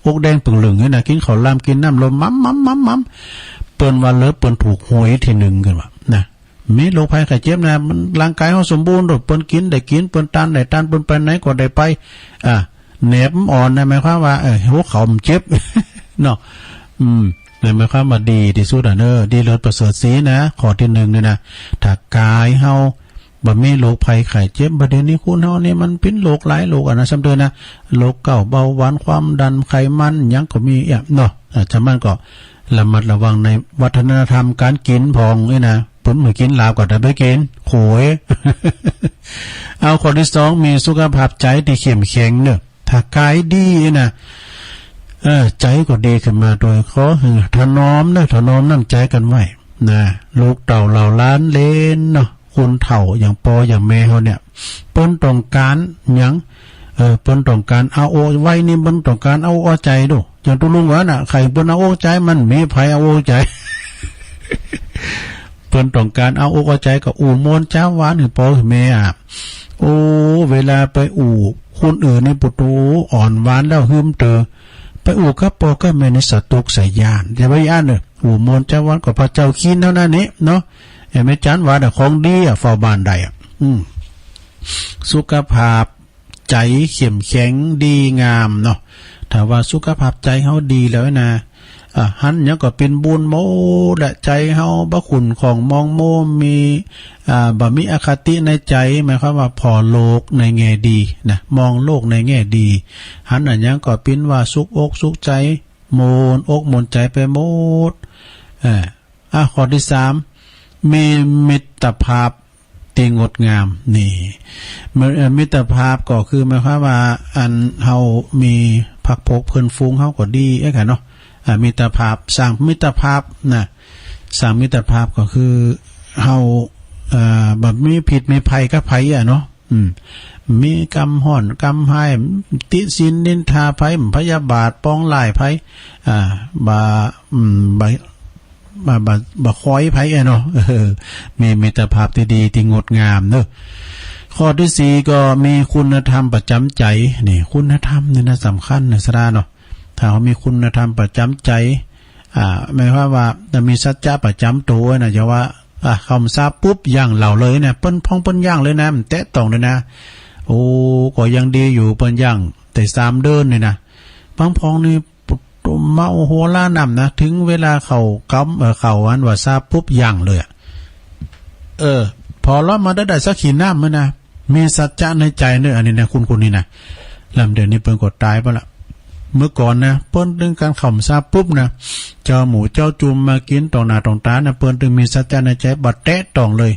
อกแดงปึงเหลืองนี่นะกินข้าวลามกินน้ำลมมั่มเปิ้นว่าเลิศเปิ้นถูกหวยทีหนึ่งกันว่านะมีโรคภัยไข้เจ็บนะมันร่างกายเขาสมบูรณ์เปิ้นกินได้กินเปิ้นตันได้ตันเปิ้นไปไหนก็ได้ไปแหนบอ่อนนะหมายความว่าหัวเข่ามันเจ็บเนาะเลยหมายความว่าดีที่สุดดีเลิศประเสริฐสีนะข้อที่1เนี่ยนะถ้ากายเฮาบ่มีโรคภัยไข้เจ็บประเด็นนี้คุณเฮานี่มันเป็นโรคหลายโรคนะซ้ำเด้อนะโรคเก่าเบาหวานความดันไขมันหยังก็มีเนาะฉะนั้นก็ระมัดระวังในวัฒนธรรมการกินพองนี่นะเพิ่นมื้อกินลาบก็ได้ไปกินโขย เอาข้อที่2มีสุขภาพใจที่เข้มแข็งเด้อถ้ากายดีนะใจก็ดีขึ้นมาโดยขอถนอมน้ำใจกันไว้นะลูกเต่าเหล่าล้านเลนเนาะคนเฒ่าอย่างปออย่างแม่เฮาเนี่ยเปิ้นต้องการหยังเปิ้นต้องการเอาโอไว้นี่เปิ้นต้องการเอาอกใจดูอย่างตุลุงว่าน่ะใครเปิ้นเอาอกใจมันมีไผเอาอกใจ เปิ้นต้องการเอาอกใจก็อู่มนต์จ้าหวานคือปอคือแม่โอ้เวลาไปอู่คนอื่นในปุตูอ่อนหวานแล้วหึมเตอไปอู่กับปอก็แม่ในสตุกใส่ยานอย่าไปย่านเด้ออู่มนต์จ้าหวานก็พระเจ้าคินเท่านั้นนี่เนาะแม่จันว่าน่ะของดีเฝ้าบ้านได้สุขภาพใจเข้มแข็งดีงามเนาะถ้าว่าสุขภาพใจเฮาดีแล้วนะหันเนี่ยก็เป็นบุญโมและใจเฮาบ่ขุนของมองโมมีบ่มีอคติในใจหมายความว่าพอโลกในแง่ดีนะมองโลกในแง่ดีหันอันยังก็เป็นว่าสุขอกสุขใจโมนอกมนใจไปหมดข้อที่3มีมิตรภาพที่งดงามนี่มิตรภาพก็คือหมายความว่าอันเฮามีพักพกเพิ่นฟุ้งเฮาก็ดีกันเนาะมิตรภาพสร้างมิตรภาพนะสร้างมิตรภาพก็คือเฮาแบบมีผิดมีภัยกับภัยเนาะมีกรรมห่อนกรรมให้ติสินนินทาภัยพยาบาทปองลายภัยบ่คอยภัยเนาะมีมิตรภาพที่ดีที่งดงามเนาะข้อที่4ก็มีคุณธรรมประจำใจนี่คุณธรรมนี่นะสำคัญนะสราเนาะถ้าเขามีคุณธรรมประจำใจหมายความว่าจะมีสัจจะประจำตัวนะจะว่าคำทราบปุ๊บย่างเหล่าเลยนะเปิ้นพองเปิ้นย่างเลยนะแตะต้องเลยนะโอ้ก็ยังดีอยู่เปิ้นย่างแต่3เดือนนี่นะพองนี่เมาโหล่านำนะถึงเวลาเขาเขาวันว่าทราบปุ๊บย่างเลยพอเรามาได้สักขีน้ำมั้ยนะมีสัจจะในใจเด้ออันนี้นะคุณนี่นะลำเดือนนี้เปิ้นก็ตายไปละเมื่อก่อนนะเปิ้นดึงการข่มทราบปุ๊บนะเจ้าหมูเจ้าจุ่มมากินต่อหน้าต่อตานะเปิ้นดึงมีสัจจะในใจบ่แตะต้องเลย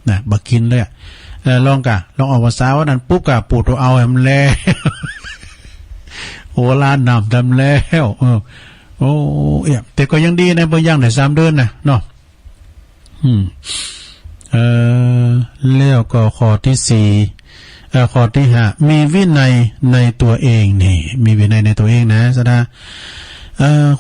นะบ่กินเลยลองเอาภาษาว่านั้นปุ๊บกะปูดเอาให้มันแลโอลานน้ำดำแล้วโอ้แต่ก็ยังดีนะเปิ้นย่างได้3เดือนนะเนาะแล้วก็ข้อที่4ข้อที่5มีวินัยในตัวเองนี่มีวินัยในตัวเองนะซะนะ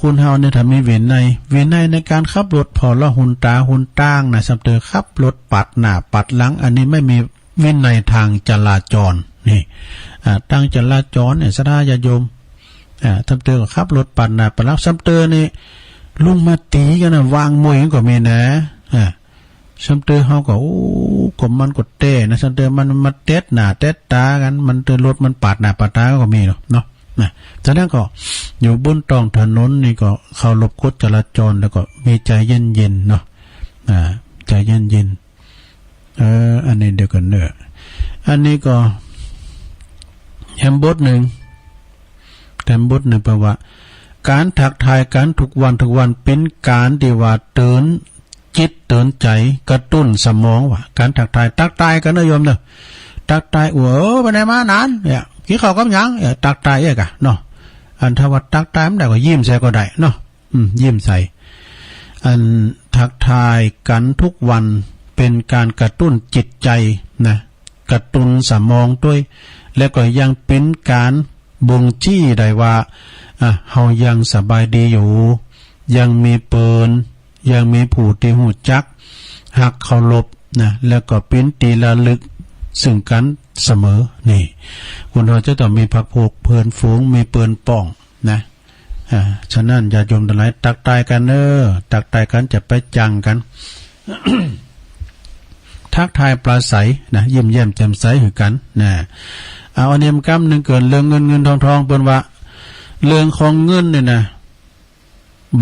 คุณเฮาเนี่ยถ้ามีวินัยในการขับรถพอละหุนตาหุนต้างนะสำเตอขับรถปัดหน้าปัดหลังอันนี้ไม่มีวินัยทางจราจรนี่ทางจราจรเนี่ยซะนะญาติโยมสำเตอก็ขับรถปัดหน้าปัดหลังสำเตอนี่ลุงมาตีกันนะวางมวยก็มีนะซัมเตอร์เฮาก็ก็มันก็เต้นะซัมเตอร์มันมาเต็ดหน้าเต็ดตากันมันเตอรถมันปาดหน้าปาดตาก็มีเนาะนะฉะนั้นก็อยู่บนท้องถนนนี่ก็เคารพกฎจราจรแล้วก็มีใจเย็นๆเนาะใจเย็นๆอันนี้เดี๋ยวกันเด้ออันนี้ก็แฮมบทนึงแฮมบทนึงแปลว่าการทักทายกันทุกวันเป็นการที่ว่าเตือนจิตเตือนใจกระตุ้นสมองว่าการทักทายกันนะโยมเด้อทักทายไปไหนมานานเนี่ยกินข้าวกับหยังทักทายกะเนาะอันถ้าว่าทักทายมันได้ก็ยิ้มใส่ก็ได้เนาะยิ้มใส่อันทักทายกันทุกวันเป็นการกระตุ้นจิตใจนะกระตุ้นสมองด้วยแล้วก็ยังเป็นการบ่งชี้ได้ว่าเฮายังสบายดีอยู่ยังมีเปินยังมีผู้ที่หูจักหักเคารพนะแล้วก็เป็นตีระลึกซึ่งกันเสมอนี่คุณเราจะต้องมีพักพวกเพื่อนฝูงมีเปินป้อง นะฉะนั้นอย่าโยมทั้งหลายตักตายกันตักตายกันจะไปจังกัน ทักทายปลาใสนะเยี่ยมแจ่มใสหือกันนะเอาอันนี้มันกำนึงเกินเรื่องเงินทองเปิ้นว่าเรื่องของเงินเนี่ยนะ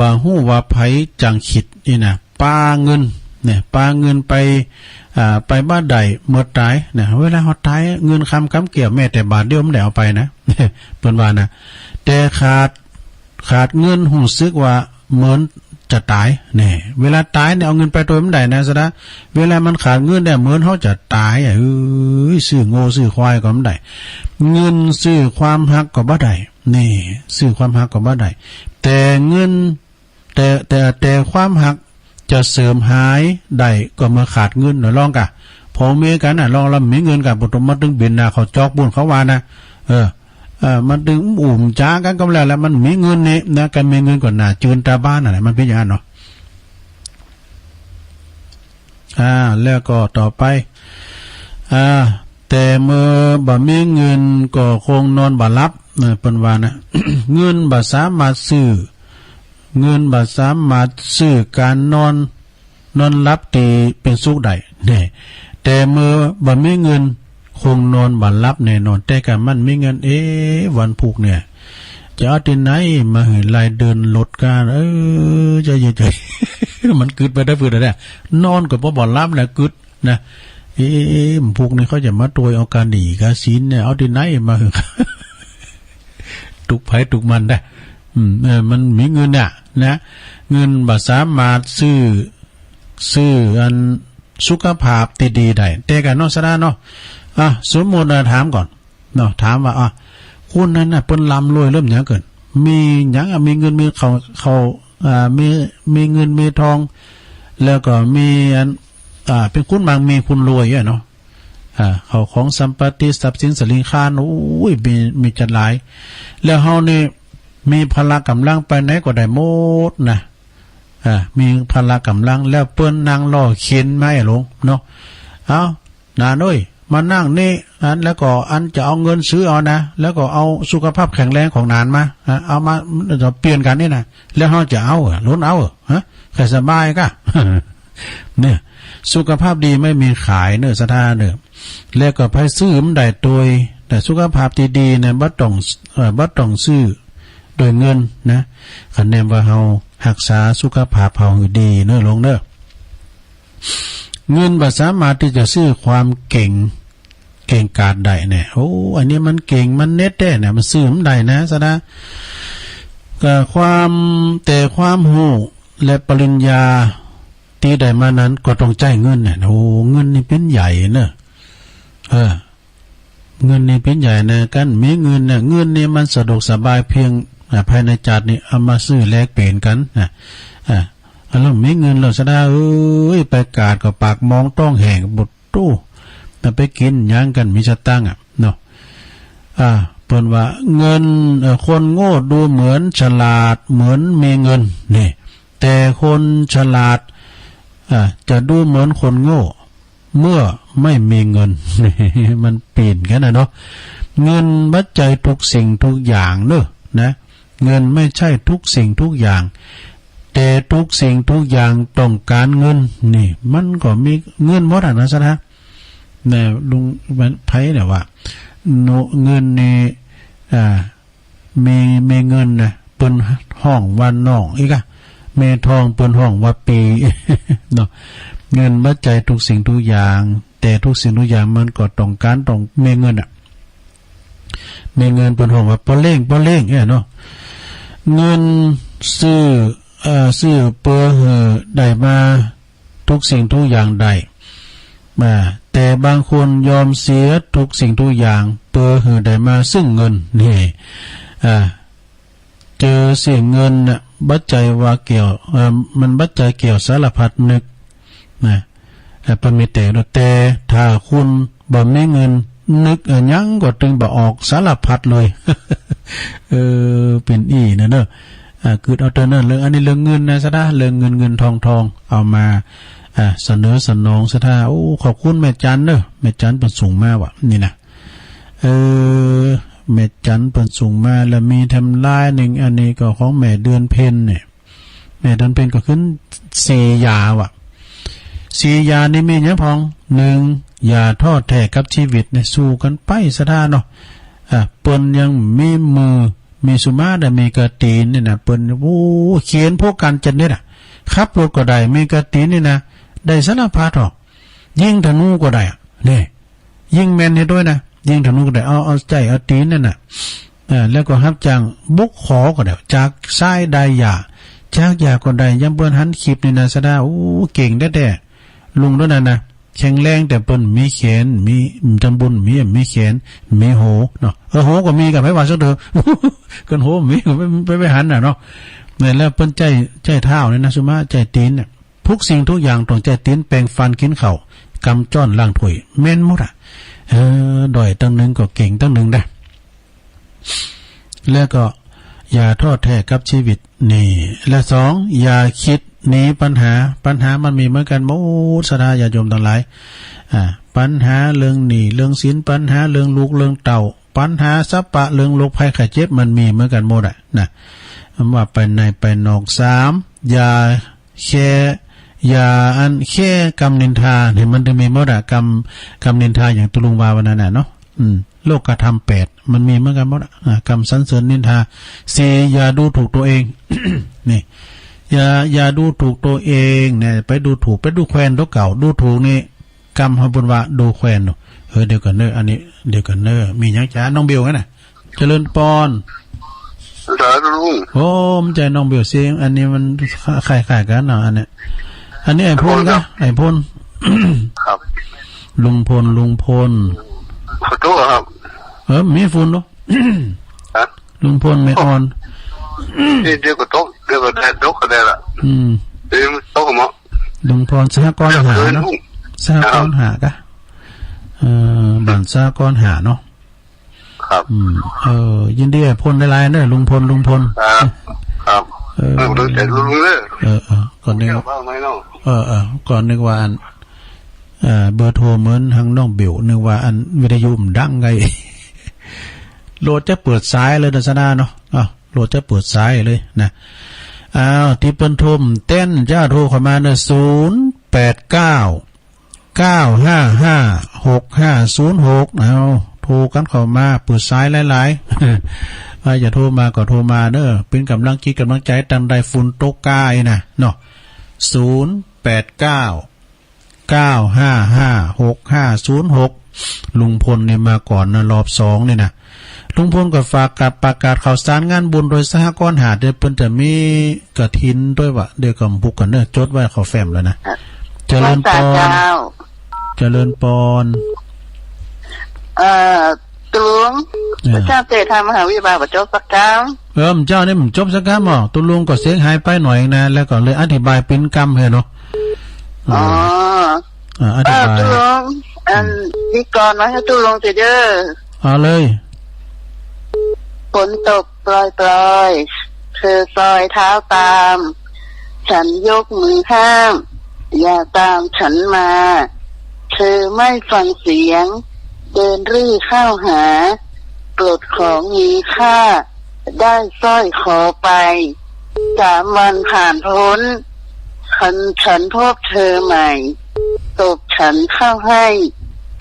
บางฮู้ว่าไผจังขิดนี่นะปาเงินเนี่ยปาเงินไปบ้านใดเมื่อตายนะเวลาเฮาตายเงินคำเกี่ยวแม้แต่บาทเดียวมันได้เอาไปนะ เปิ้นว่านะแต่ขาดเงินหูซึกว่าเหมือนจะตายเนี่ยเวลาตายเนี่ยเอาเงินไปตัวมันได้นะซะนะเวลามันขาดเงินเนี่ยเหมือนเขาจะตายซื้อโง่ซื้อควายก็ไม่ได้เงินซื้อความฮักก็บ่ได้นี่ซื้อความฮักก็บ่ได้แต่เงินแต่ความฮักจะเสริมหายได้ก็เมื่อขาดเงินลองกะพอเมกันน่ะลองแล้วมีเงินกับบ่ต้องมาตึงบินน่ะเขาจอกบุญเขาว่านะมันดึงจ้ากันก็แล้วมันมีเงินเนี่ยนะกันมีเงินก่อนหน้าจืนตาบ้านอะไรมันเป็นอย่างนั้นเนาะแล้วก็ต่อไปแต่เมื่อบ่มีเงินก็คงนอนบ่หลับเปิ้นว่านะเงินบ่สามารถซื้อการนอนหลับตีเป็นสุขได้เนี่ยแต่เมื่อบ่มีเงินคงนอนบ่หลับแน่นอนแต่ก็มันมีเงินวันพุกเนี่ยจะเอาที่ไหนมาเห็นรายเดินรถกันใจมันกึดไปได้พื้นได้นอนก็บ่หลับแหละกึดนะพุกนี่เขาจะมาตัวเอาการดีกาศีลเนี่ยเอาที่ไหนมาเหอะตุกไผตุกมันได้มันมีเงินเนี่ยนะเงินบ่สามารถซื้ออันสุขภาพดีๆได้แต่ก็เนาะซะเนาะสมมุติถามก่อนเนาะถามว่าคนนั้นน่ะเปิ้นร่ำรวยเริ่มหยังเกินมีหยังมีเงินมีเขามีเงินมีทองแล้วก็มีอันเป็นคุณบางมีคุณรวยเนาะเขาของสัมปติทรัพย์สินสลิงคานโอ้ยมีจัดหลายแล้วเฮานี่มีพละกำลังไปไหนก็ได้หมดนะมีพละกำลังแล้วเปิ้นนั่งล่อเข็นไม้ลงเนาะเอานาน้อยมานั่งนี่แล้วก็อันจะเอาเงินซื้อเอานะแล้วก็เอาสุขภาพแข็งแรงของนานมาเอามาจะเปลี่ยนกันนี่นะแล้วเขาจะเอาล้นเอาแค่สบายก็ เนี่ยสุขภาพดีไม่มีขายเนื้อสถานเนี่ยแล้วก็ไปซื้อมันได้โดยแต่สุขภาพดีๆเนี่ยบ่ต้องซื้อโดยเงินนะคันแนมว่าเฮารักษาสุขภาพเฮาดีเนื้อลงเด้อเงินบ่สามารถที่จะซื้อความเก่งกาจได้เนี่ยอันนี้มันเก่งมันเน็ตได้เนี่ยมันซื้อมันได้นะซะนะก็ความรู้และปริญญาที่ได้มานั้นก็ต้องจ่ายเงินเนี่ยเงินนี่เป็นใหญ่เนอะเงินนี่เป็นใหญ่นะกันมีเงินเนี่ยเงินนี่มันสะดวกสบายเพียงภายในจัดนี่เอามาซื้อแลกเปลี่ยนกันแล้วมีเงินเราซะได้ไปกาดกับปากมองต้องแห่งบดตู้แต่ไปกินย่างกันมีสตังค์เนาะเปิ้นว่าเงินคนโง่ดูเหมือนฉลาดเหมือนมีเงินนี่แต่คนฉลาดจะดูเหมือนคนโง่เมื่อไม่มีเงิน มันเปลี่ยนกันเนาะเงินปัจจัยทุกสิ่งทุกอย่างเนอะนะเงินไม่ใช่ทุกสิ่งทุกอย่างแต่ทุกสิ่งทุกอย่างต้องการเงินนี่มันก็มีเงินหมดนะซะนะเนี่ยลุงไผเนี่ยว่าเงินนี่มีเงินนะเปิ้นห้องวันน้องอีกเมทองเปิ้นห้องว่าปีเนาะเงินปัจจัยทุกสิ่งทุกอย่างแต่ทุกสิ่งทุกอย่างมันก็ต้องการต้องมีเงินมีเงินเปิ้นห้องว่าบ่เล่งเนาะเงินซื้อเปื้อได้มาทุกสิ่งทุกอย่างได้แต่บางคนยอมเสียทุกสิ่งทุกอย่างเปื้อได้มาซึ่งเงินนี่เจอเสียเงินน่ะบัดใจว่าเกี่ยวมันบัดใจเกี่ยวสารพัดนึกนะปมิเตแต่ถ้าคุณบ่มีเงินนึกยังก็ตึงบ่ออกสารพัดเลยเป็นนะเนอะคือเอาแต่นั้นเรื่องอันนี้เรื่องเงินนะซะนะเรื่องเงินทองเอามาเสนอสนองซะท่าขอบคุณแม่จันเด้อแม่จันเป็นสูงมากว่ะนี่นะ แม่จันเปิ้นส่งมาแล้วมีทำลายหนึ่งอันนี้ก็ของแม่เดือนเพ็ญเนี่ยแม่เดือนเพ็ญก็ขึ้น4ยาว่ะ4ยานี่มีหยังพอง1อย่าทอดแท้กับชีวิตเนี่ยสู้กันไปซะท่าเนาะเปิ้นยังมีมือมีสุมาได้มีกระตีนนี่นะเปิ้นโอ้เขียนพวกกันจันเนี่ยน่ะขับรถก็ได้มีกระตีนนี่นะได้สารพัดหรอกยิงธนูก็ได้นี่ยิงแม่นให้ด้วยนะยิงธนูก็ได้เอาใจเอาตีนนั่นน่ะแล้วก็รับจ้างบุกขอก็ได้จากซ้ายได้ยาจากยาก็ได้ยังเปิ้นหันคลิปนี่นะซะดาโอ้เก่งแท้ๆลุงด้วยนั่นนะแข็งแรงแต่เปิ้นมีแขนมีตำบุญมีแขนมีโหเนาะโหก็มีกับให้ว่าซะเถอะกันโหมีก็ไปหันน่ะเนาะเนี่ยแล้วเปิ้นใจเท้านี่นะสุมาใจตีนเนี่ยทุกสิ่งทุกอย่างต้องใจตีนแปรงฟันกินข้าวกำจ้อนล้างถ้วยแม่นหมดอ่ะดอยตั้งนึงก็เก่งตั้งนึงได้แล้วก็อย่าทอดแท้กับชีวิตนี่และ2อย่าคิดหนีปัญหามันมีเหมือนกันหมดสดาญาโยมทั้งหลายปัญหาเรื่องหนี้เรื่องสินปัญหาเรื่องลูกเรื่องเต่าปัญหาสัพพะเรื่องโรคภัยไข้เจ็บมันมีเหมือนกันหมดอ่ะนะว่าไปในไปนอก3อย่าแค่อย่าอันแค่กรรมนินทาเห็นมันจะมีหมดอ่ะกรรมนินทาอย่างตุลุงวาวันนั้นน่ะเนาะโลกกระทำ8มันมีเหมือนกันหมดกรรมสรรเสริญนินทา4อย่าดูถูกตัวเอง นี่อย่าดูถูกตัวเองเนี่ยไปดูถูกไปดูแควนตัวเก่าดูถูกนี่กรรมหบุญว่าดูแควนเดี๋ยวกันเนออันนี้เดี๋ยวกันเนอมีหยังจ้าน้องเบลกันน่ะเจริญปอนสาธุลุงโอ้มใจน้องเบลเสียงอันนี้มันคล้ายๆกันเนาะอันนี้ไอ้พลก็ไอ้พลครับลุงพลขอโทษครับมีฝุ่นเนาะลุงพลไม่อ่อนเดี๋ยวก็โต๊ะเดี๋ยวก็ได้โต๊ะก็ได้ละเดี๋ยวโต๊ะมั้งลุงพลสหกรณ์หาเนาะสหกรณ์หากะบัญสหกรณ์หาเนาะครับยินดีพลได้หลายเด้อลุงพลครับรู้ใจลุงเลยก่อนนึกก่อนนึกว่าอันเบอร์โทรเหมือนทางน้องเบลนึกว่าอันวิทยุมันดังไงโหลดจะเปิดสายเลยนะซะนะเนาะโหลดจะเปิดสายเลยนะที่เปิ้นโทรเต้นจ้าโทรเข้ามาเนี่ย0899556506โทรกันเข้ามาเปิดสายหลายๆอย่าโทรมาก็โทรมาเด้อเป็นกำลังคิดกำลังใจตังใดฝุ่นตกกายนะเนาะ0899556506ลุงพลเนี่ยมาก่อนนะรอบ2เนี่ยนะลุงพลก็ฝากกับประกาศข่าวสารงานบุญโดยสหกรณ์หาดเดี๋ยวเพิ่นจะมีกฐินด้วยว่ะเดี๋ยวก็บุกกันเด้อจดไว้เขาแฟ้มแล้วนะเจริญปอนตุลุงพระเจ้าเตทามหาวิทยาลัยจบสักครั้งเจ้านี่มันจบสักครั้งตุลุงก็เสียงหายไปหน่อยนะแล้วก็เลยอธิบายเป็นกรรมให้เนาะอธิบายตุลุงนี่ก่อนมาให้ตุลุงสิเด้อเลยฝนตกปล่อยเธอซอยเท้าตามฉันยกมือห้ามอย่าตามฉันมาเธอไม่ฟังเสียงเดินรี่เข้าหาปลดของมีค่าได้สร้อยขอไป3 วันผ่านพ้นฉันพบเธอใหม่ตบฉันเข้าให้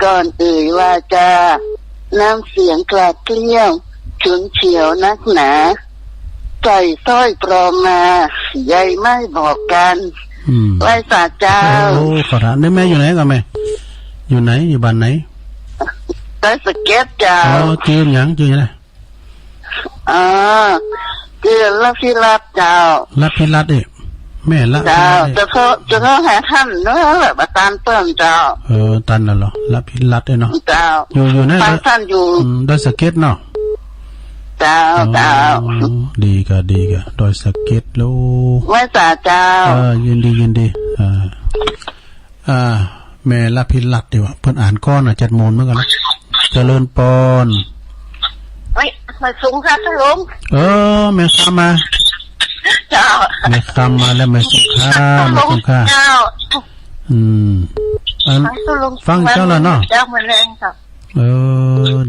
ก่อนเอ่ยวาจาน้ำเสียงกลาดเกลี้ยวฉุนเฉียวนักหนาใส่สร้อยปลอมมาใยไม่บอกกันไหว้ศาลเจ้าขอถามได้แม่อยู่ไหนกันแม่อยู่ไหนอยู่บ้านไหนได้สเก็ตเจ้าจื้อหยังจื้ออะไรจื้อลับพิรัตเจ้าลับพิรัตแม่ละเจ้าจะเข้าหาท่านเนาะแบบตามเติมเจ้าตันแล้วเหรอลับพิรัตเนาะเจ้าอยู่ไหนท่านอยู่ได้สเก็ตเนาะเจ้าดีก็โดยสเก็ตลูกไหว้ศาลเจ้ายินดีแม่ละพิรัตดีว่าเพิ่นอ่านก้อนจัดโมนเมื่อกันนะเจริญปอนมาสูงค่ะท่านลุงแม่ข้ามาเจ้าแม่ข้ามาแล้วแม่สุขาเจ้าฟังเจ้าแล้วเนาะเจ้ามาแรงครับ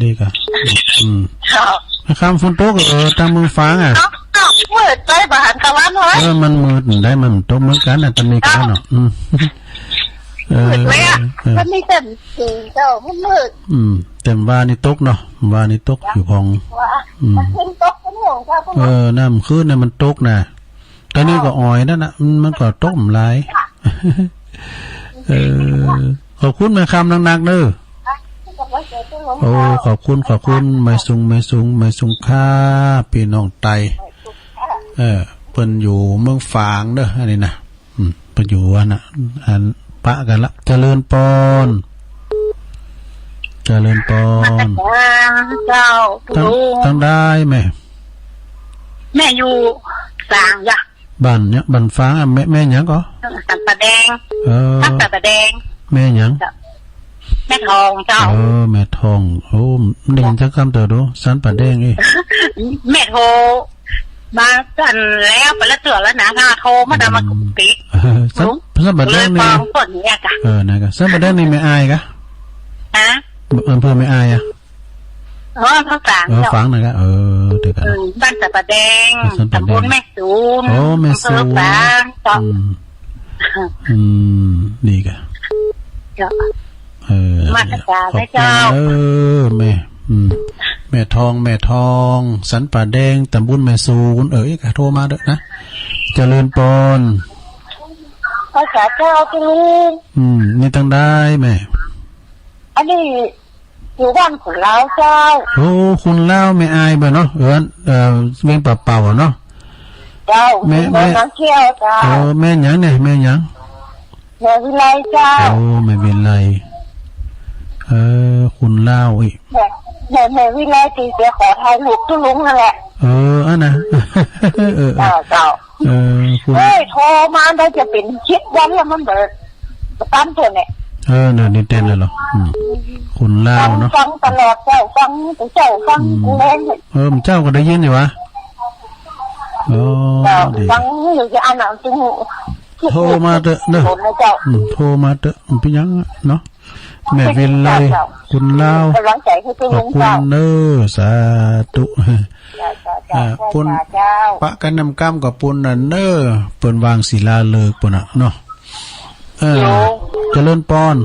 ดีกะครับ คำฝนตกทางเมืองฟ้างอ่ะมืดไปบ้านตะวันไว้มันมืดได้มันตกเหมือนกันน่ะตอนนี้กันเนาะมืดเลยอ่ะมันไม่เต็มสีเจ้ามันมืดเต็มว่านี่ตกเนาะว่านี่ตกอยู่ของมันขึ้นตกเป็นห่วงเจ้าน้ำขึ้นเนี่ยมันตกน่ะตอนนี้ก็อ่อยนั่นน่ะมันก็ตกหลายขอบคุณแม่คำนักๆเด้อโอ้ขอบคุณไม่สุงค่าพี่น้องไตเพิ่นอยู่เมืองฝางเด้ออันนี้นะเพิ่นอยู่อันน่ะอันปะกันละเจริญปอนเจ้าตั้งได้ไหมแม่อยู่สางจ้ะบ้านเนี่ยบ้านฝางแม่หยังก็สันปะแดงสันปะแดงแม่หยังแม่ทองเจ้าแม่ทองโอ้ได้ยินจักคำเต๋อดูสันปะแดงแม่โทรมาสั่นแล้วไปแล้วเตือนแล้วนะถ้าโทรมาแต่มาปิดสันปะแดงนี่นะสันปะแดงนี่ไม่อายกะอำเภอไม่อายอ่ะภาษาฝังหน่อยก็เดี๋ยวกันบ้านสันปะแดงตำบลแม่ซูนแม่ซูนดีกะมาตรการให้เจ้าแม่ทองสันป่าแดงตำบลแม่ซูนก็โทรมาเด้อนะเจริญปอนภาษาเจ้าที่ลุงนี่ตั้งได้แม่อันนี้อยู่บ้านขุนเล้าเจ้าโอ้คุณเล้าไม่อายบ่เนาะเวียงเป่าเนาะเจ้าแม่น้องเที่ยวเจ้าแม่หยังเนี่ยแม่หยังแม่วิไลเจ้าแม่วิไลคุณเล่าอีกแม่วิไลตีเสียขอทายลูกตุ้ลุงนั่นแหละอันน่ะเจ้าโทรมาได้จะเป็นชิดวันแล้วมันเบิดตั้มตัวเนี่ยเนี่ยนี่เต้นเลยเหรอคุณเล่าเนาะฟังตลอดเจ้าฟังแรงเจ้าก็ได้ยินอยู่วะฟังอยู่จะอ่านหนังจึงโทรมาเถอะเนอะโทรมาเถอะพี่ยังเนาะแม่วินเลยคุณเล่าขอบคุณเนอสาธุปุ่นปะกันนำก้ามกับปุ่นน่ะเนอเปิ่นวางศิลาเลิกปุ่นน่ะเนาะเจริญปอน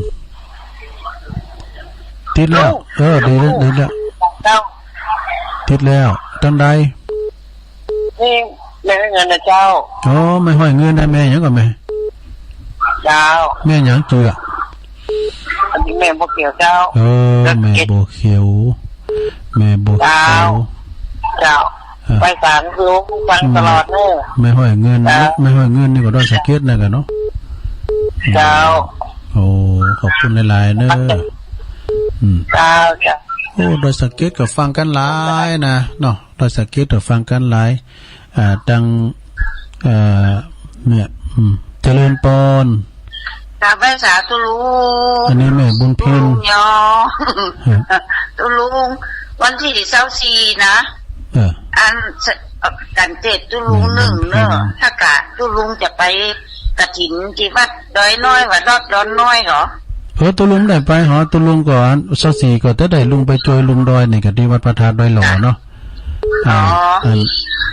ติดแล้วดีแล้วติดแล้วตั้งใดนี่แม่เงินนะเจ้าไม่ห้อยเงินได้แม่ยังก่อนแม่เจ้าแม่ยังเจืออันนี้แม่โบเขียวเจ้าแม่โบเขียวเจ้าไปศาลลูกฟังตลอดเนอะไม่ห้อยเงินนี่ก็ได้สักเกตนะกันเนาะเจ้าขอบคุณหลายๆเนอะเจ้าโดยสักเกตกับฟังกันหลายนะเนาะโดยสักเกตกับฟังกันหลายดังเนี่ยเจริญปอนกาแฟสาตุลุงอันนี้แม่บุญเพ็ญยอตุลุงวันที่24นะอันกันเจ็ดตุลุง1เนอะถ้ากะตุลุงจะไปกฐินที่วัดดอยน้อยวัดดอนน้อยเหรอตุลุงได้ไปหรอตุลุงก่อน24ก็จะได้ลุงไปจอยลุงดอยนี่ก็ที่วัดพระธาตุดอยหล่อเนาะ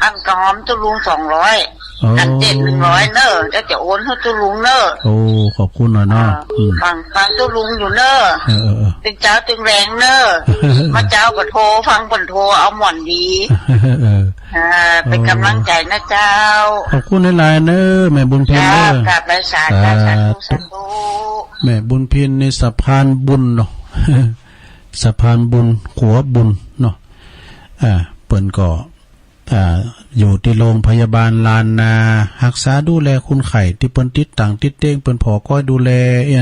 อันกอมตุลุง200กันเจ็ด100เนอะจะโอนให้ตุลุงเนอะขอบคุณหน่อยเนาะฟังตุลุงอยู่เนอะเป็นเจ้าตึงแรงเนอะมาเจ้าก็โทรฟังบนโทรเอาหม่อนดีเป็นกำลังใจนะเจ้าขอบคุณหลายๆเนอะแม่บุญเพ็ญเนอะกราบไปสาธุแม่บุญเพ็ญในสะพานบุญเนาะสะพานบุญขัวบุญเนาะเปิ้นก็อยู่ที่โรงพยาบาลลานนารักษาดูแลคุณไข่ที่เปิ้นติดต่างติดเต้งเปิ้นพอก้อยดูแล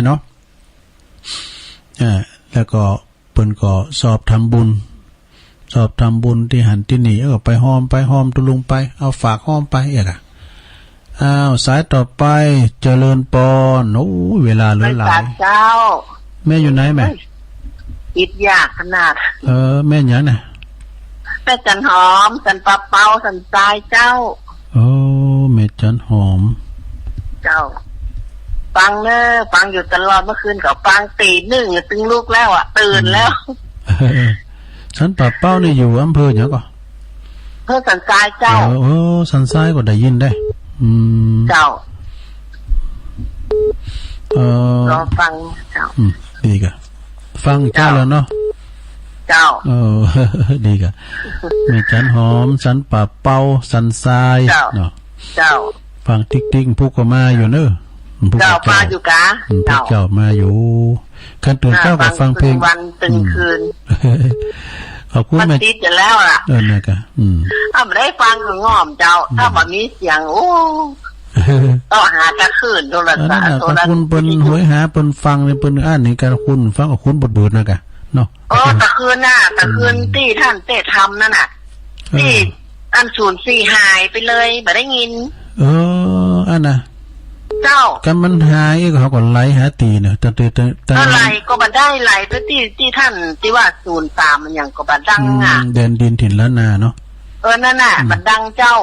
เนาะแล้วก็เปิ้นก็สอบทำบุญที่หันที่นี่ก็ไปห้อมตุลุงไปเอาฝากห้อมไปสายต่อไปเจริญปอนเวลาเหลือหลายเจ้าแม่อยู่ไหนแม่คิดยากขนาดแม่หยังน่ะแม่จันหอมจันปลาเปาจันทรายเจ้าแม่จันหอมเจ้าฟังอยู่ตลอดเมื่อคืนกับฟังตี 1ตึงลูกแล้วตื่นแล้ว ฉันปะเป้านี่อยู่อำเภอหยังก็เพื่อสันทรายเจ้าโอ้สันทรายก็ได้ยินได้เจ้ารอฟังเจ้าดีกะฟังเจ้าแล้วเนาะเจ้าดีกะแม่จันหอมสันปะเป้าสันทรายเนาะเจ้าฟังติ๊กๆพวกก็มาอยู่เนอะเจ้ามาอยู่กะเจ้ามาอยู่คันตื่นเช้าก็ฟังเพลงวันเป็นคืนขอบคุณแม่ติดจะแล้วล่ะนะกะไม่ได้ฟังก็ง้อมเจ้าถ้าแบบมีเสียงโอ้ต้องหาตะคืนโทรศัพท์ขอบคุณเปิ้นหวยหาเปิ้นฟังเลยเปิ้นอ่านนี่กันคุณฟังกับคุณบทเบิดนะกะเนาะตะคืนน่ะตะคืนที่ท่านเตะทำนั่นน่ะที่อัน04หายไปเลยไม่ได้ยินอันน่ะเจ้ากันมันหายเขาก็ไล่หาตีเนี่ยแต่อะไรก็บัดได้ไล่ไปที่ท่านที่ว่า03มันอย่างก็บัดดังอ่ะเดินดินถิ่นล้านนาเนาะนั่นน่ะบัดดังเจ้า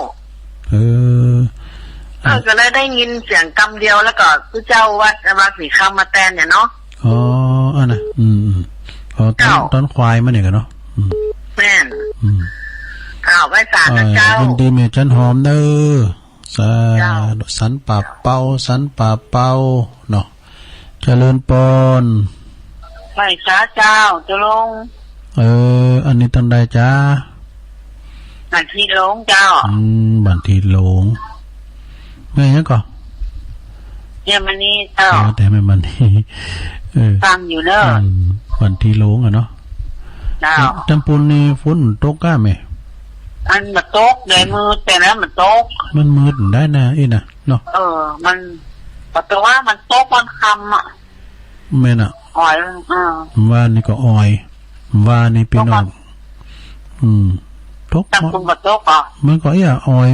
ก็เลยได้ยินเสียงคำเดียวแล้วก็ผู้เจ้าวัดสีคำมาแตนเนี่ยเนาะอันน่ะต้นควายมาเนี่ยกันเนาะแม่นไว้สารนะเจ้าดีเมจันหอมเด้อสันป่าเป้าสันป่าเป้าเนาะเจริญปอนไปช้าเจ้าจะลงอันนี้ตั้งได้จ้าบันทีหลงเจ้าบันทีหลงแม่ยังก่อนเนี่ยมันนี่เจ้าแต่ไม่มันนี่ฟังอยู่เนอะบันทีหลงอ่ะเนาะเจ้าจำปูนนี่ฝนตกก้าไหมอันมันตกในมือแต่แล้วมันตกมันมืดได้นะนะเนาะมันแต่ว่ามันตกมันคำอ่ะแม่น่ะอ่อยว่านี่ก็อ่อยว่านี่พี่น้องตกคุณก็ตกอ่ะมันก็อ่อย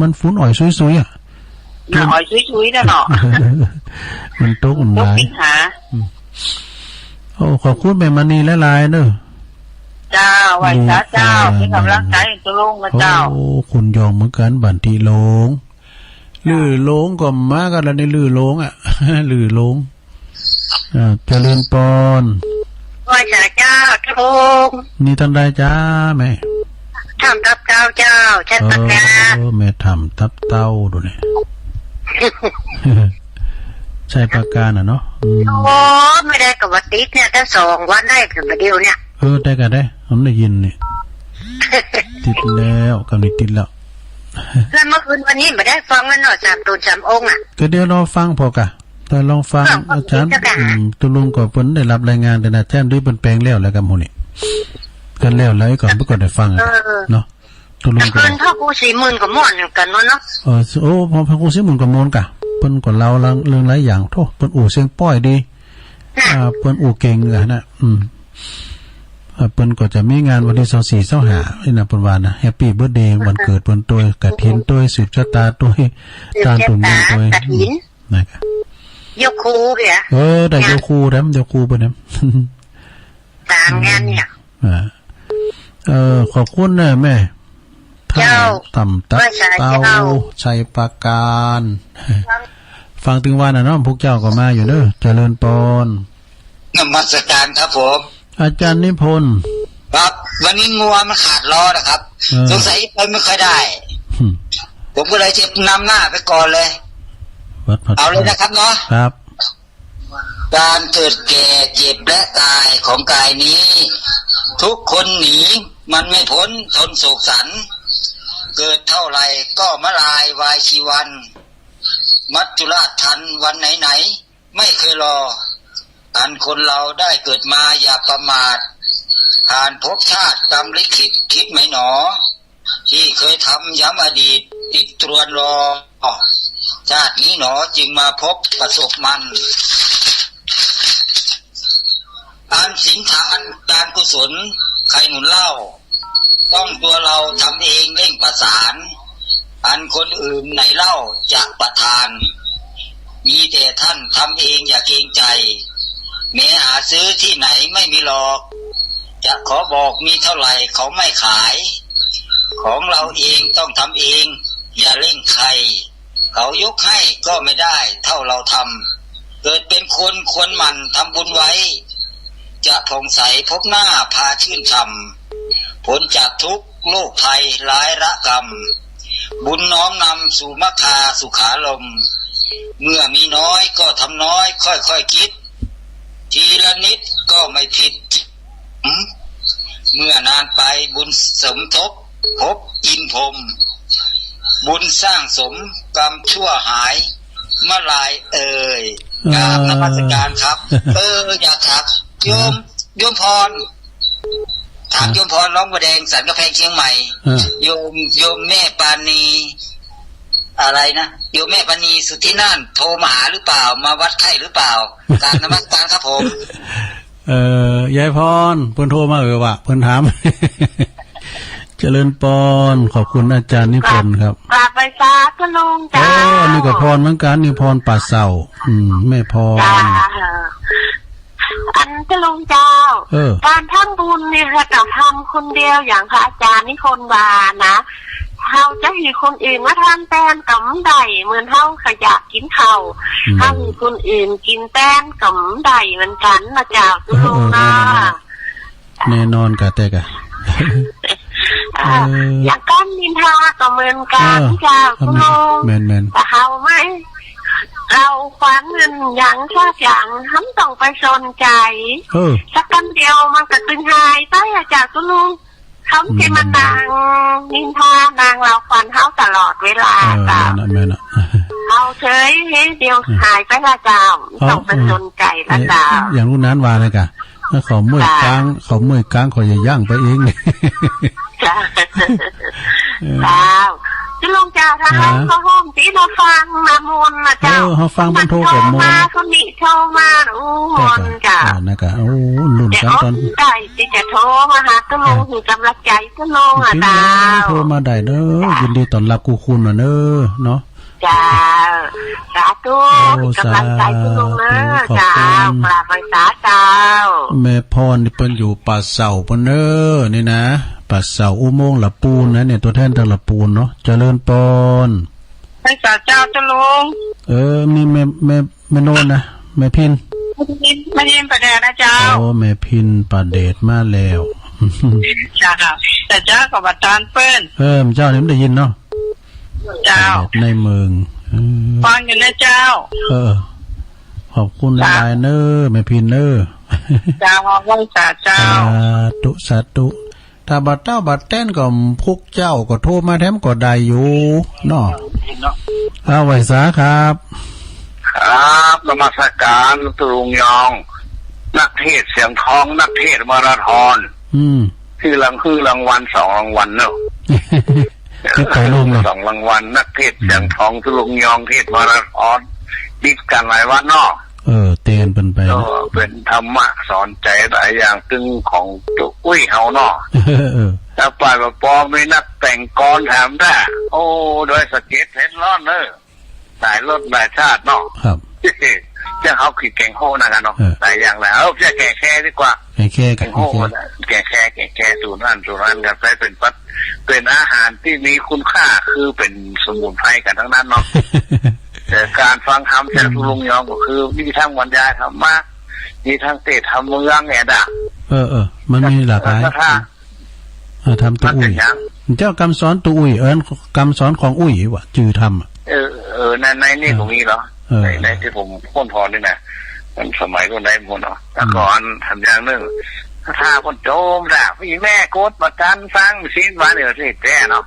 มันฟุ้นอ่อยซุยๆอ่ะอ่อยซุยๆนั่นเนาะมันตกมันหลายโอ้ขอบคุณแม่มณีหลายๆเนอะเจ้าไหว้เจ้าเป็นกำลังใจตัวลุงนะเจ้าโอ้คุณยองเหมือนกันบันทีหลงลือหลงก็มากันแล้วในลือหลงอ่ะลือหลงเจริญปอนไหว้เจ้าลุงนี่ทันได้จ้าแม่ทำตับเจ้าใช่ปะกาแม่ทำตับเต้าดูเนี่ยใช่ปากกาน่ะเนาะโอ้ไม่ได้กับวัดติดเนี่ยถ้า2 วันได้ถึงเดียวเนี่ยได้กันได้ผมได้ยินนี่ติดแล้วกำลังติดแล้วแล้วเมื่อคืนวันนี้ไม่ได้ฟังแล้วเนาะ3 ตูน 3 องค์อ่ะก็เดี๋ยวรอฟังพอกะแต่ลองฟังอาจารย์ตุลุงก็เพิ่นได้รับรายงานแต่นะแจ้งด้วยเพิ่นแปลงแล้วกันหมู่นี่กันแล้วก่อนเพิ่นก็ได้ฟังเนาะตุลุงก็เพิ่นเท่ากู40,000ก็ม่วนกันเนาะพอพังกู40,000ก็ม่วนกะเพิ่นก็เล่าเรื่องหลายอย่างโธ่เพิ่นอู่เสียงป้อยดีเพิ่นอู่เก่งเลยนะเปิ้นก็จะมีงานวันที่24 25นี่นะเปิ้นว่านะแฮปปี้เบิร์ธเดย์วันเกิดเปิ้นตัวกฐินตัวสืบชะตาตัวตามตุ่มตัวนะครับยกครูเด้อได้ยกครูแล้วยกครูเปิ้นนะตามงานเนี่ยขอบคุณนะแม่เจ้าต่ำตับเต้าชัยปราการฟังถึงวันน่ะเนาะพวกเจ้าก็มาอยู่เด้อเจริญปอนนมัสการครับผมอาจารย์นิพนธ์ครับวันนี้งัวมันขาดล้อนะครับสงสัยไปไม่ค่อยได้ผมก็เลยจะนำหน้าไปก่อนเลยเอาเลยนะครับเนาะครับการเกิดแก่เจ็บและตายของกายนี้ทุกคนหนีมันไม่พ้นทนโศกสันเกิดเท่าไรก็มาลายวายชีวันมัจจุราชทันวันไหนไม่เคยรออันคนเราได้เกิดมาอย่าประมาทผ่านภพชาติกรรมลิขิตคิดไหมหนอที่เคยทำย้ำอดีตติดตรวนรอชาตินี้หนอจึงมาพบประสบมันอันศีลทานการกุศลใครหนุนเล่าต้องตัวเราทำเองเร่งประสานอันคนอื่นไหนเล่าจะประทานมีแต่ท่านทำเองอย่าเกรงใจแม้หาซื้อที่ไหนไม่มีหรอกจะขอบอกมีเท่าไหร่เขาไม่ขายของเราเองต้องทำเองอย่าเร่งใครเขายกให้ก็ไม่ได้เท่าเราทำเกิดเป็นคนควรหมั่นทำบุญไว้ จะผ่องใสพบหน้าพาชื่นช่ำผลจากทุกโลกภัยร้ายระกรรมบุญน้อมนำสู่มรรคาสุขาลมเมื่อมีน้อยก็ทำน้อยค่อยๆคิดทีละนิดก็ไม่ผิดเมื่อนานไปบุญสมทบพบอินพรหมบุญสร้างสมกรรมชั่วหายเมื่อไรกราบนมัสการครับอยากถามโยมพรถามโยมพรร้องบัวแดงสันกระแพงเชียงใหม่โยมแม่ปานีอะไรนะโยมแม่ปานีสุทธิน่านโทรมาหาหรือเปล่ามาวัดไข้หรือเปล่ากราบนมัสการครับผมยายพรเพิ่นโทรมาว่ะเพิ่นถาม เจริญปอนขอบคุณอาจารย์นิพนธ์ครับกราบไปซาก็ลงจ้านี่ก็พรเหมือนกันนี่พรป่าเสาแม่พรอันจะลงเจ้าการทำบุญเนี่ยค่ะกับทำคนเดียวอย่างพระอาจารย์นิพนธ์ว่านะเขาจะมีคนอื่นมาทานแตนกำไดเหมือนเขาขยะกินเขาถ้ามีคนอื่นกินแตนกำไดเหมือนกันนะเจ้าตุลงนะแน่นอนกะแต่กะอย่างก้อนนินทาก็เหมือนกันเจ้าตุลงแต่เขาไม่เราคว้าเงินอย่างชาติอย่างทำต้องไปสนใจสักกันเดียวมันก็ตึงหายไปอาจารย์ตุลุงเขาจะมานางนินทานางเราควันเขาตลอดเวลาจ้าเอาเฉยเดียวหายไปละเจ้าต้องไปสนใจละเจ้าอย่างรุ่นนั้นว่าเลยกะเขาเมื่อยกลางเขาจะย่างไปเองเลยจ้าจะลงเจ้าทางเขาห้องที่เราฟังมามนนะเจ้าเขาฟังมันโทรกับมนคนนี้โทรมามนจ้านะกะลุ่นกันตอนได้ที่จะโทรมาหาตุลงคือกำลังใจตุลงอ่ะจ้าโทรมาได้เนอะยินดีต้อนรับกูคุณเนอะเนาะจ้าสาธุกำลังใจตุลงเนอะจ้ากราบไปสาเจ้าแม่พรนี่เป็นอยู่ป่าเสาปนเนอะนี่นะป่าเสาอุโมงค์ละปูนนะเนี่ยตัวแทนทางละปูนเนาะเจริญปอนไปสาเจ้าตุลงมีแม่โนนนะแม่พินแม่พินประเดชนะเจ้าแม่พินประเดชมาแล้วจ้าครับแต่เจ้ากับอาจารย์เปิ้ลเจ้าเนี่ยไม่ได้ยินเนาะเจ้าในเมืองฟังอยู่นะเจ้าขอบคุณหลายเนอแม่พินเนอเจ้าว่าสาเจ้าสาธุถ้าบัดเจ้าบัดแต้นก็พวกเจ้าก็โทรมาแถมก็ได้อยู่เนาะเอาไว้สาครับนมัสการตุลุงยองนักเทศเสียงทองนักเทศมาราธอนคือรางวัล2 รางวัลเนาะไปลง2 รางวัลนักเทศเสียงทองตุลุงยองเทศมาราธอนดิสกันหลายวันเนาะเตือนเป็นไปเป็นธรรมะสอนใจหลายอย่างตึงของจุ้ยเฮาเนาะถ้าปล่อยมาปอไม่นักแต่งกรแถมได้โดยสเก็ตเห็นร้อนเนอะหลายรถหลายชาติเนาะครับจะเขาขีดแกงโฮนะครับเนาะหลายอย่างแล้วจะแก่แค่ดีกว่าแค่แกงโฮแก่แค่สูตรนั้นกันได้เป็นอาหารที่มีคุณค่าคือเป็นสมุนไพรกันทั้งนั้นเนาะแต่การฟังธรรมจากตุลุงยองก็คือมีทั้งบรรยายธรรมะมีทั้งเทศธรรมเมืองเนี่ยด่ะมันมีหลากหลายทำตัวอุ้ยเจ้ากำสอนตัวอุ้ยกำสอนของอุ้ยวะจือทำในนี่ตรงนี้เหรอในที่ผมพ้นพรนี่นะมันสมัยรุ่นไหนหมดเนาะแต่ก่อนทำอย่างนึงถ้าคนโจมด่าพี่แม่โกดประกันฟังซีนมาเนี่ยที่แก่เนาะ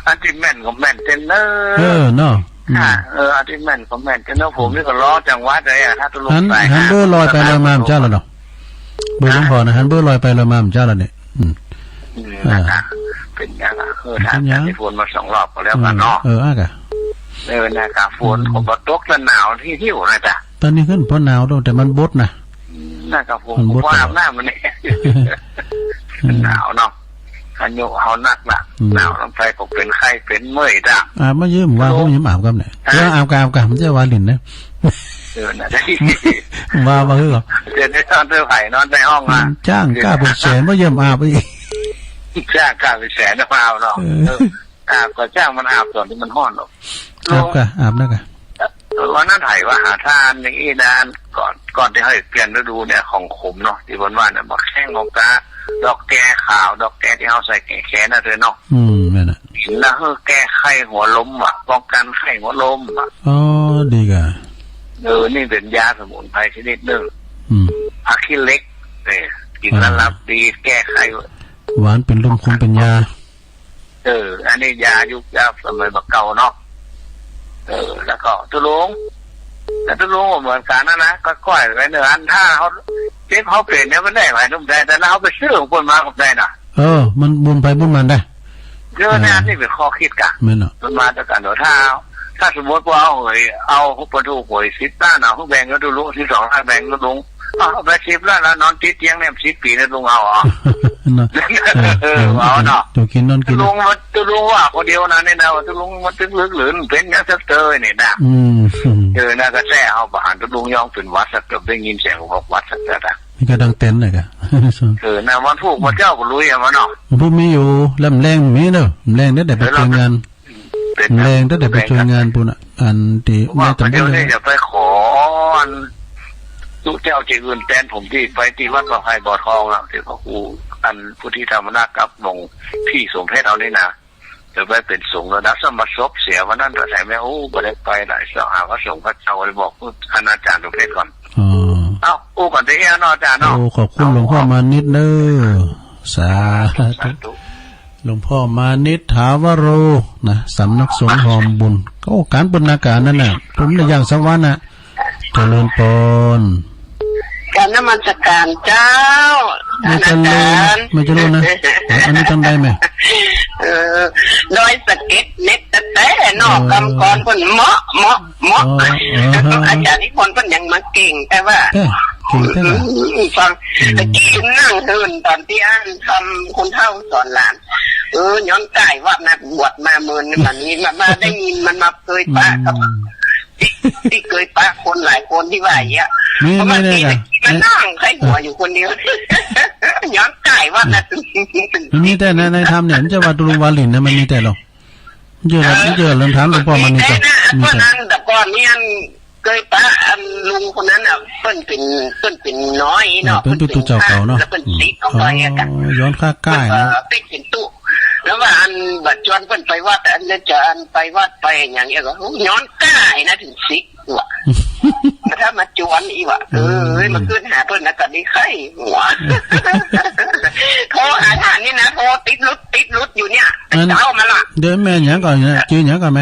อันที่แม่นของแม่นเจนเนอร์เนาะอันที่แม่นของแม่นเจนเนอร์ผมนี่ก็ล้อจังหวัดเลยถ้าตุลุงไปฮันเบอร์ลอยไปลอยมาเจ้าแล้วเนาะเบอร์น้องพอนะฮันเบอร์ลอยไปลอยมาเจ้าแล้วเนี่ยเป็นยังไงทางที่ฝนมา2 รอบก็แล้วกันเนาะนะครับฝนผมก็ตกหนาวที่หิวนะจ๊ะตอนนี้ขึ้นเพราะหนาวแต่มันบดนะนะครับผมว่าอาบน้ำมันเนี่ยหนาวเนาะขันโยเขานักละหนาวน้ำไฟก็เป็นไข้เป็นเมื่อยด่างมายืมว่าผมยืมอาบกันเนี่ยแล้วอาบกันมันจะวาลินนะนะได้ว่าคือหรอเดี๋ยวนี้นอนเสื้อไผ่นอนในห้องอ่ะจ้างกล้าเป็นแสนมายืมอาบอีกจ้างกล้าเป็นแสนนะมาเอาเนาะอาบก็จ้างมันอาบตอนที่มันห้อนหรอกอาบกันอาบนะกันวันนั้นไถ่ว่าหาทานอย่างนี้นานก่อน ก่อนที่ให้เปลี่ยนฤดูเนี่ยของขมเนาะที่ว่าเนี่ยบักแข้งของกาดอกแก้ขาวดอกแก้ที่เขาใส่แก้น่ะเลยเนาะแม่น่ะกินแล้วแก้ไข้หัวล้มอ่ะป้องกันไข้หัวล้มอ่ะอ๋อดีกะนี่เป็นยาสมุนไพรชนิดหนึ่งผักขี้เล็กเนี่ยกินแล้วรับดีแก้ไข้หวานเป็นลมคมเป็นยาอันนี้ยายุคยาสมัยบักเก่าเนาะแล้วก็ตุลุงแต่ตุลุงเหมือนกันนะก็ก้อยไปเนื้ออันถ้าเขาเจ๊เขาเปลี่ยนเนี่ยมันได้ไหมนุ่มได้แต่เราไปซื้อของคนมาของได้น่ะมันบุญไปบุญมันได้เรื่องนี้นี่เป็นข้อคิดกันมันมาจากการถ้าสมมติว่าเอาประตูหวยซิต้าหนาเขาแบ่งก็ตุลุงที่2ถ้าแบ่งตุลุงเอาไป10แล้วนอนติดเตียงเนี่ย10 ปีเนี่ยลุงเอาเอาเนาะตัวกินนอนกินลุงว่าคนเดียวนะเนี่ยนะลุงมันตึกลึกหรือเป็นยังสักเตยเนี่ยนะน่าก็แซ่เอาประหารลุงย่องเป็นวัดสักกับได้ยินเสียงของวัดสักแต่นี่ก็ดังเต้นเลยกะน่ะวันพูกวันเจ้าก็รู้อย่างมันเนาะพูกมีอยู่ลำแรงมีเนอะแรงได้แต่ไปช่วยงานแรงได้แต่ไปช่วยงานปุ่นอันที่แม่ต้องได้จะไปขอลูกเจ้าจีอื่นแทนผมที่ไปที่วัดประไพบ่อทองแล้วที่พระครูอันผู้ที่ทำหน้ากับลงพี่สมเพชเอานี่นะจะไปเป็นสงฆ์ระดับสมบัติศพเสียวันนั้นแต่แม่บ่ได้ไปหลายสองหาว่าส่งพระเจ้าไปบอกผู้คณาจารย์สมเพชก่อนก่อนที่เนาะอาจารย์เนาะขอบคุณหลวงพ่อมานิดเด้อสาธุหลวงพ่อมานิดถาวโรนะสำนักสงฆ์หอมบุญก็การบรรณาการนั่นน่ะผมในอย่างสักวันน่ะเจริญพรการนมัสการเจ้าไม่เจริญนะอันนี้จำได้ไหมโดยสเก็ตเน็ตแต่นอกกำกรคนเหมาะอาจารย์นี่คนเป็นยังมาเก่งแต่ว่าฟังตะกี้นั่งเฮินตอนที่อ่านทำคนเท่าสอนหลานย้อนไก่ว่านักบวชมาเมินแบบนี้มาได้ยินมันมาเคยปะกับที่เคยปะคนหลายคนที่ว่าอย่างเงี้ยไม่ได้มันนั่งใครหัวอยู่คนเดียวย้อนไก่ว่านักมันมีแต่ในธรรมเนี่ยมันจะว่าตุลวาลินนะมันมีแต่หรอกเยอะเรื่องถามหลวงพ่อมันมีแต่ก่อนนี่เคยปะลุงคนนั้นอ่ะเพิ่นเป็นน้อยเนาะเป็นตู้เจ้าเก่าเนาะแล้วเป็นสีก็ไปกันย้อนค่าใกล้นะเป็นตู้แล้วว่าอันบัดจวนเพิ่นไปวัดอันนั้นจะอันไปวัดไปอย่างเงี้ยก็ย้อนใกล้นะถึงสิว่ะถ้ามาจวนอีว่ะมันขึ้นหาเพิ่นนะก็ดีไข้หัวโทรหาทานนี่นะโทรติดรุดอยู่เนี่ยเจ้ามาละเดี๋ยวแม่หยังก่อนเนี่ยชื่อหยังก่อนไหม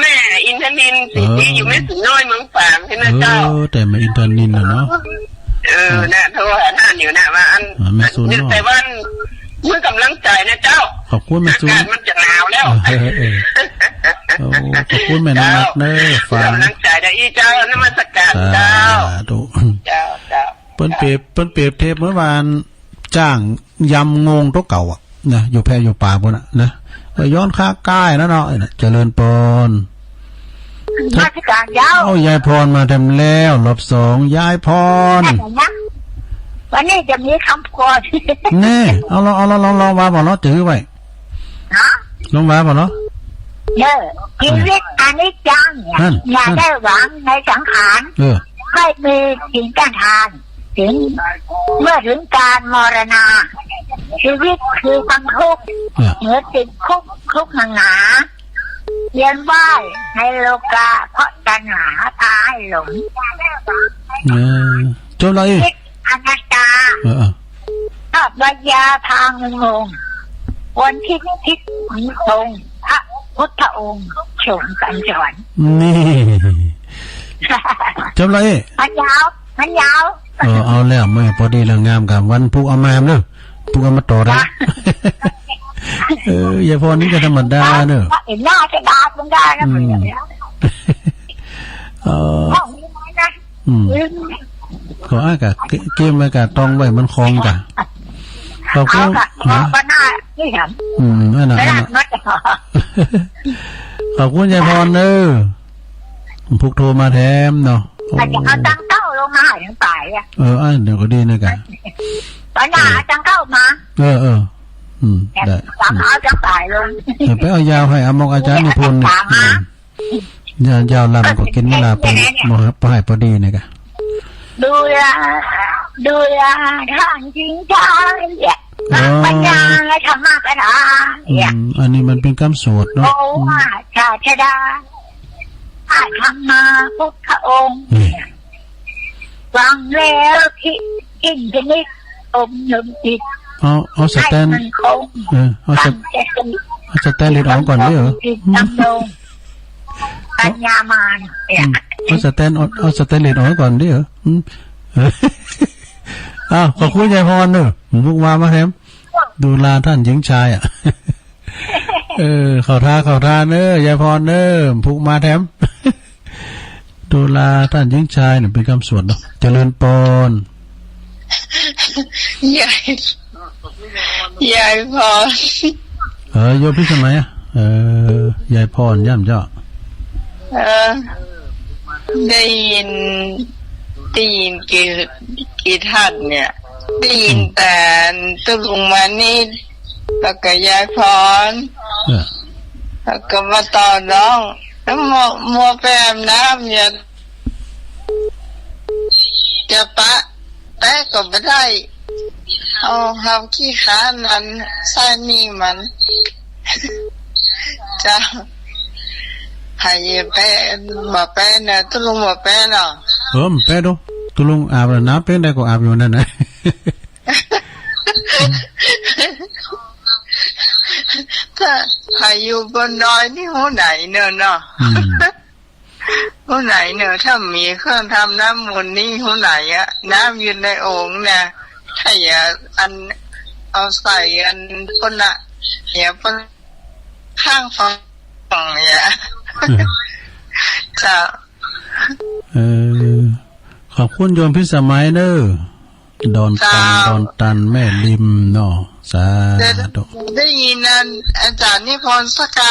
แม่อินทนินสีอยู่ไม่ถึงน้อยเมืองฝางใช่ไหมเจ้าแต่มาอินทนินเนาะน่ะโทรหาท่านอยู่นะว่าอันนึกแต่ว่าเมื่อกำลังใจนะเจ้าขอบคุณแม่ซูนมันจะหนาวแล้วขอบคุณแม่นักเด้อฟังกำลังใจได้อีเจ้านมัสการเจ้าเปิ้นเปรียบเทปเมื่อวานจ้างยำงงโต๊ะเก่าอ่ะนะอยู่แพอยู่ป่าบนน่ะนะย้อนค่าใกล้แล้วเนาะเจริญพรมาสการยาวเอายายพรมาทำแล้วรอบ2ยายพรวันนี้จะมีคำกรนี่เอาลองว่าบ่เนาะถือไว้ลองว่าบ่เนาะชีวิตอันนี้จังอย่าได้หวังในสังขารไม่มีสิ่งต้านทานถึงเมื่อถึงการมรณะชีวิตคือความทุกข์เหมือนติดคุกหนาเวียนว่ายในโลกาเพราะตัณหาพาให้หลงจบเลยอนัตตาถ้าปัญญาทางงงวันที่ทิศตรงพระพุทธองค์ชมกันสอนนี่จบเลยมันยาวเอาแล้วไม่พอดีแล้วงามกับวันพุกเอามาเนอะพุกเอามาต่อได้อย่าพอนี้ก็ธรรมดาเนอะเห็นหน้าจะดามันได้นะเหมือนอย่างเงี้ยก็อากะเกมอากาศตองไว้มันคลองกะเขาก็ก็น่าที่เห็นนั่นน่ะขอบคุณยายพรเนอะพุกโทรมาแถมเนาะอาจจะเอาตังเก้าลงมาถึงตายอ่ะเดี๋ยวก็ดีนะกะปัญหาตังเก้ามาได้ตังเอาจังตายลงไปเอายาวให้อมกอาจารย์นิพนธ์ ยาวลำก็กินเวลาไปหมอไปพอดีเนี่ยกะดูแลทางจริงใจเนี่ยปัญญาธรรมะกันเนี่ยอันนี้มันเป็นคำสวดเนาะโอ้ชาชดาอาธรรมาพุทธองค์ฟังแล้วคิดอินทนิษอมยมจิตเอาสแตนเอาสแตนเลดออกก่อนได้เหรอปัญญามานเอาสแตนเลดออกก่อนได้เหรอขอบคุณยายพรเนอะพวกมาแฮมดูลาท่านหญิงชายอ่ะเขาท่าเนอะยายพรเนอะพวกมาแถมดูลาท่านหญิงชายเนี่ยเป็นคำสวดเนาะเจริญปนยายพรโยมพี่สมัยยายพรย่ำเจ้าได้ยินกี่ท่านเนี่ยได้ยินแต่ตุลุงมานี่แล้วก็ยายพรแล้วก็มาต่อน้องแล้วมัวไปอาบน้ำอย่าจะแปะก็ไม่ได้เอาทำขี้ขานั้นใส่นี่มันจะให้แปะมาแปะเนี่ยตุลุงมาแปะเนาะแปะดูตุลุงอาบน้ำเป็นได้ก็อาบอยู่นั่นนะถ้าใครอยู่บนดอยนี่หูไหนเนอะเนาะหูไหนเนอะถ้ามีเครื่องทำน้ำมนต์นี่หูไหนอะน้ำยืนในโอ่งเนี่ยถ้าอย่าอันเอาใส่อันพ่นอะอย่าพ่นข้างฝั่งอย่าจะขอบคุณโยมพิสมัยเนอะดอนตันแม่ริมเนาะสาธุได้ยินนั่นอาจารย์นิพนธ์สักคำ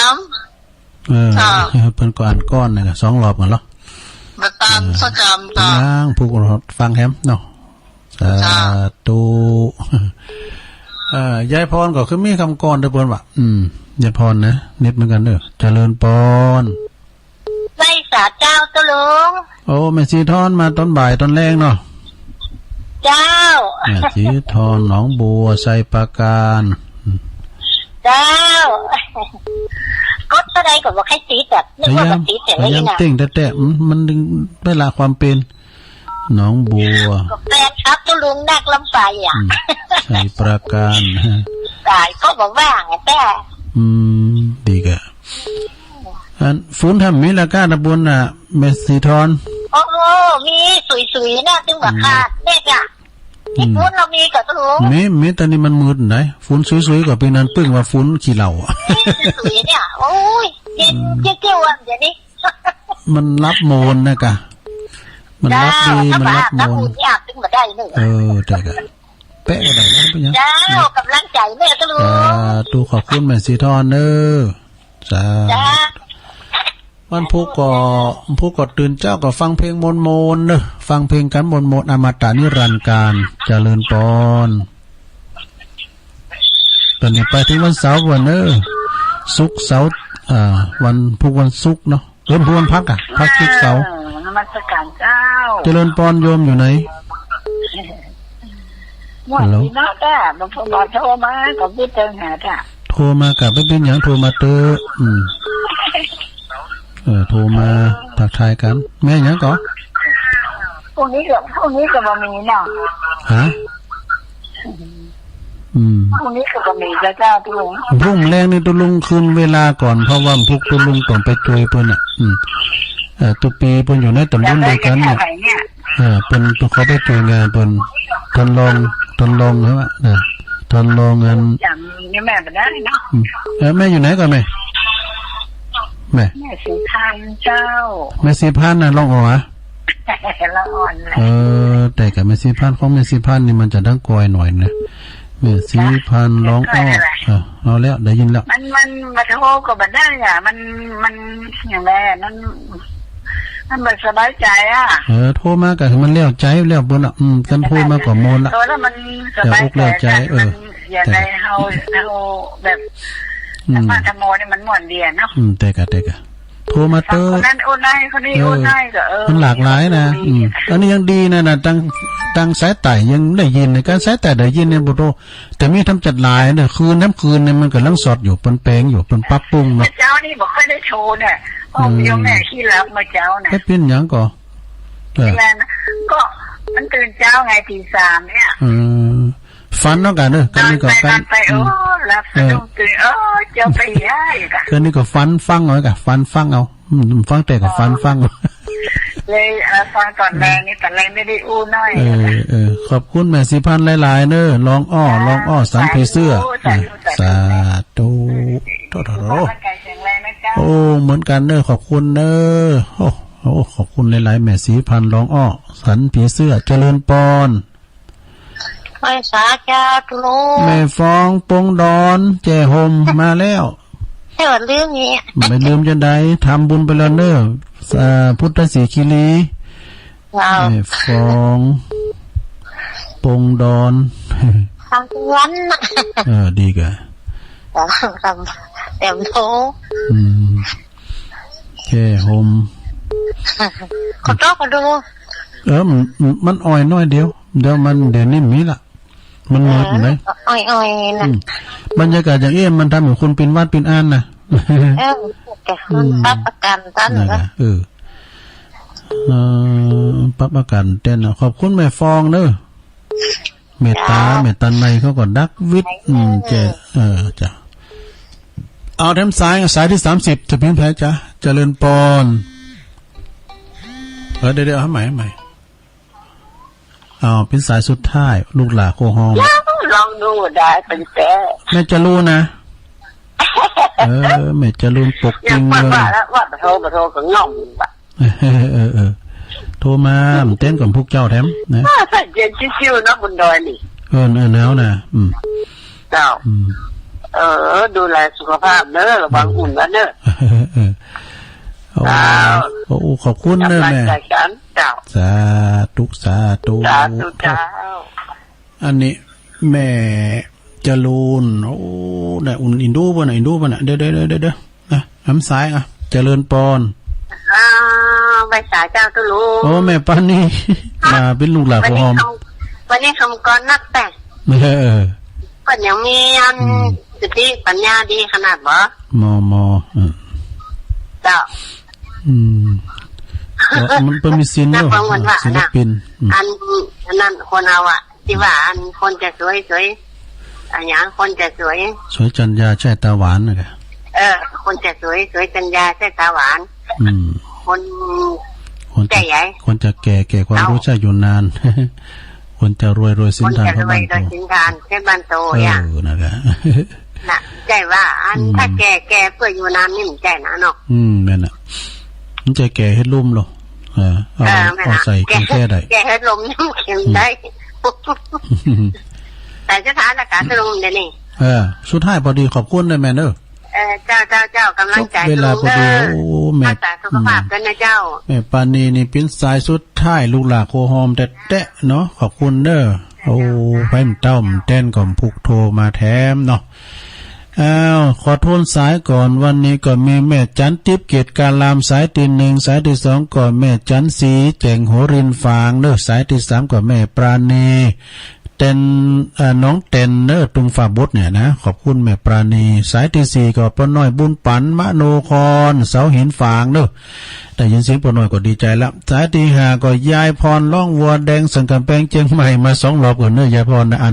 เพิ่นก่อนก้อนเนี่ย2 รอบกันเหรอมาตามสักคำต่อนั่งผู้ฟังแฮมเนาะสาธุยายพรก็คือมีคำก่อนเด้อเพิ่นว่ายายพรนะนิดเหมือนกันเด้อเจริญปนไล่สาเจ้าตะลุงโอ้แม่สีทอนมาตอนบ่ายตอนแรงเนาะเจ้าแม่สีทอนหนองบัวไซปราการเจ้าก็แสดงกับว่าใครตีแบบนึกว่าแบบตีแต่ไม่ยังติ่งแต่มันดึงเวลาความเป็นหนองบัวแฟนครับตะลุงนักลำไปไซปราการตายก็บอกว่าไงแต่ดีกะฟุ้นทำมีละก้าตะบุญน่ะเมสซีทอนโอ้มีสวยๆนะตึงแบบขาดเด็กอ่ะที่ฟุ้นเรามีกับตะลุงมีตอนนี้มันมืดไหนฟุ้นสวยๆกว่าปีนั้นปึ้งว่าฟุ้นขี้เหล่าสวยเนี่ยโอ้ยเจ๊ๆวันเดี๋ยวนี้มันรับโมนนะกะมันรับดีมันรับโมนยากตึงมาได้หนึ่งแต่กะแปะก็ได้แล้วเป็นยังเจ้ากำลังใจแม่ตะลุงตูขอบคุณแม่สีทอนเด้อจ้าวันพุกก็ตื่นเจ้าก็ฟังเพลงมนเนอะฟังเพลงกันมนอมตะนิรันดร์การเจริญปนตอนนี้ไปถึงวันเสาร์วันเนอะศุกร์เสาร์วันพุกวันศุกร์เนาะพุกวันพักพักศุกร์เสาร์นมัสการเจ้าเจริญปนโยมอยู่ไหนฮัลโหลน้าจ้าบางคนบอกโทรมาก็ไม่เจอหาจ้าโทรมากับไม่เป็นอย่างโทรมาเตอโทรมาทักทายกันแม่ยังก่อนพวกนี้ก็บ่มีเนาะฮะพวกนี้ก็มีเจ้าตุลุงพรุ่งแรงนี่ตุลุงคืนเวลาก่อนเพราะว่าพวกตุลุงต้องไปช่วยเพิ่นตัวปีเพิ่นอยู่ในตำบลเดียวกันเนี่ยเป็นตัวเขาไปช่วยงานเพิ่นทนลองใช่ป่ะทนลองงานจำนี่แม่บ่ได้เนาะแม่อยู่ไหนก่อนแม่สีพันเจ้าแม่สีพันน่ะร้องอ๋อละอ่อนแต่กับแม่สีพันของแม่สีพันนี่มันจะดังกอยหน่อยนะแม่สีพันร้องอ้อเอาแล้วได้ยินแล้วมันมาโทรก็บ่ได้อ่ะมันอย่างไรมันไม่สบายใจโทรมาก็มันเลี้ยวใจเลี้ยวบนกันโทรมาก็โมนละแล้วมันสบายใจอย่างไรเฮาแบบธรรมะธรรมโมนี่มันม่วนเดียเนาะแต่กะโท ทรมาเตอ คนนั้นโอนได้คนนี้โอนได้ก็มันหลากหลายนะอันนี้ยังดีนะตั้งสายไต่ยังได้ยินในการสายไต่ได้ยินเนี่ยบุโรแต่มีทำจัดหลายเนี่ยคืนเนี่ยมันกำลังสอดอยู่ปนแปลงอยู่ปนปรับปรุงเนาะเจ้านี่บอกค่อยได้โชว์เนี่ยผมยมแม่ขี้รับมาเจ้าเนี่ยให้เป็นอย่างก่อแล้วนะก็มันตื่นเจ้าไงตี3เนี่ยฟันเนาะกันเนอะกันนี่ก็ฟันไปรับสะดุ้งตื่นเจ้าไปย้ายกันนี่ก็ฟันฟังเอากะฟันฟังเอาฟังแต่กับฟันฟังเลยฟังตอนแรงนี่ตอนแรงไม่ได้อู้น้อยขอบคุณแม่สิพันหลายๆเนอะลองอ้อสันเพเสื้อสาธุโอ้เหมือนกันเนอะขอบคุณเนอะโอ้ขอบคุณหลายๆแม่สีพันลองอ้อสันผีเสื้อเจริญปอนไม่สาจาตุลูแม่ฟองปงดอนแจ่ห่มมาแล้วให้ว่าลืมนี่ไม่ลืมจังได๋ทำบุญไปแล้วเนอะพุทธศรีคีรีแม่ฟองปงดอนทางวันดีกะเต็มโตแจ่ห่มขอโทษก็ดูมันอ่อยน้อยเดียวเดี๋ยวนี้มีละมันหมดเลยอ่อยๆนะบรรยากาศอย่างมันทำเหมือนคุณปินวาดปินอ่านนะแกปรับอาการตั้นนะปรับอาการเต้นขอบคุณแม่ฟองเนอะเมตตาในเขาก็ดักวิทย์จ้ะเอาแถมสายที่30จะเพียงแพ้จ้ะเจริญปอนเดี๋ยวให้ใหม่เป็นสายสุดท้ายลูกหลาโคฮองลองดูได้เป็นแต่แม่จะรู้นะแม่จะรู้ปกจริงเลยว่าโทรก็ง่อมป่ะโทรมาเต้นกับพวกเจ้าแถมนะเย็นชิวๆนะบนดอยนี่แล้วนะเจ้าดูแลสุขภาพเนอะระวังอุ่นนะเนอะโอ้ขอบคุณเนอะแม่สาธุอันนี้แม่จรูนโอ้ได้อุ่นอินดูป่ะนะเดี๋ยวนะน้ำสายเจริญปอนใบสายเจ้าตุลูโอ้แม่ปานนี่มาเป็นลูกหลานของหอมวันนี้คำกรนักแต่งก็ยังมีสติปัญญาดีขนาดบ่มเจ้ามันเป็นมิสินเนอะศิลปินอันนั้นคนเอาที่ว่าอันคนจะสวยอันอย่างคนจะสวยจันยาใช่ตาหวานนะคนจะสวยจันยาใช่ตาหวานคนใจใหญ่คนจะแก่ความรู้ใช่อยู่นานคนจะรวยสินทานเพราะบ้านโตสินทานแค่บ้านโตอย่างนะครับน่ะใจว่าอันถ้าแก่เพื่ออยู่นานนี่มันใจนะเนาะแม่น่ะมันใจแก่เฮ็ดลุ่มหรอเอาใส่แก่ได้แก่เฮ็ดลมนี่เข็มได้แต่สถานการณ์ลมเดี๋ยวนี้สุดท้ายพอดีขอบคุณเลยแม่เนอะเจ้ากำลังใจเวลาพอดีโอ้แม่สุขภาพกันนะเจ้าแม่ปานีนี่เป็นสายสุดท้ายลูกหลานโคหอมแต่เนาะขอบคุณเด้อโอ้ไว้มันเต้ามันเต้นก่อนพุกโทรมาแถมเนาะขอโทษสายก่อนวันนี้ก็มีแม่จันทิพย์เกียรติการลามสายที่1สายที่2ก่อนแม่จันศรีแจ่งโหรินฟางเด้อสายที่3ก่อนแม่ปราณีเต้นน้องเต้นเนอตุงฝาบดเนี่ยนะขอบคุณแม่ปราณีสายที่4ก็ป้าน้อยบุญปันมโนครเสาหินฝางเนอะแต่ยินเสียงป้าน้อยก็ดีใจแล้วสายที่5ก็ยายพรล่องวัวแดงสังกำแพงเชียงใหม่มา2รอบก่อนเนอะยายพรนะอ่าน